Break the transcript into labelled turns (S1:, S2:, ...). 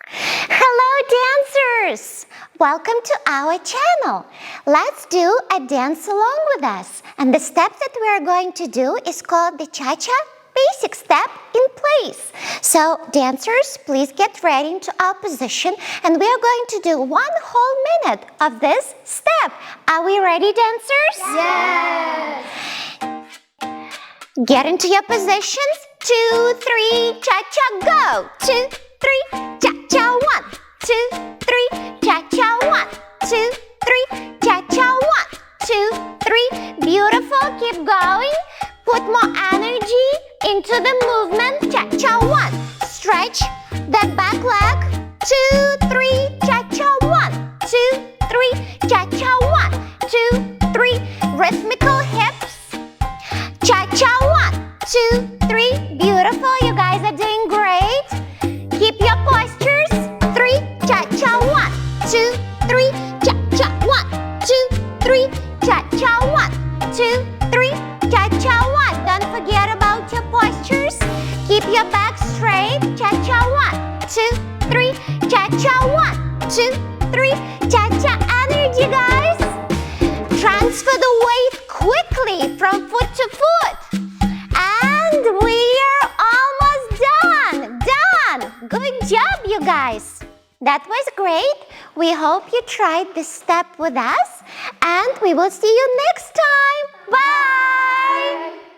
S1: Hello dancers! Welcome to our channel. Let's do a dance along with us. And the step that we are going to do is called the cha-cha basic step in place. So dancers, please get ready into our position and we are going to do 1 whole minute of this step. Are we ready, dancers?
S2: Yes!
S1: Get into your positions. 2, 3, cha-cha, go! 2, 3, cha-cha, 1, 2, 3, cha-cha, 1, 2, 3, cha-cha, 1, 2, 3. Beautiful, keep going. Put more energy into the movement. Cha-cha, 1. Stretch that back leg. 2, 3, cha-cha, 1, 2, 3, cha-cha, 1, 2, 3. Rhythmical hips. Cha-cha, 1, 2, 3. Beautiful, you guys are doing great. Keep your postures. 3, cha-cha, 1, 2, 3, cha-cha, 1, 2, 3, cha-cha, 1, 2, 3, cha-cha, 1. Don't forget about your postures. Keep your back straight. Cha-cha, 1, 2, 3, cha-cha, 1, 2, 3, cha-cha. Energy, guys. Transfer the weight quickly from foot to foot. And we are almost done. Good job, you guys. That was great. We hope you tried this step with us. And we will see you next time. Bye.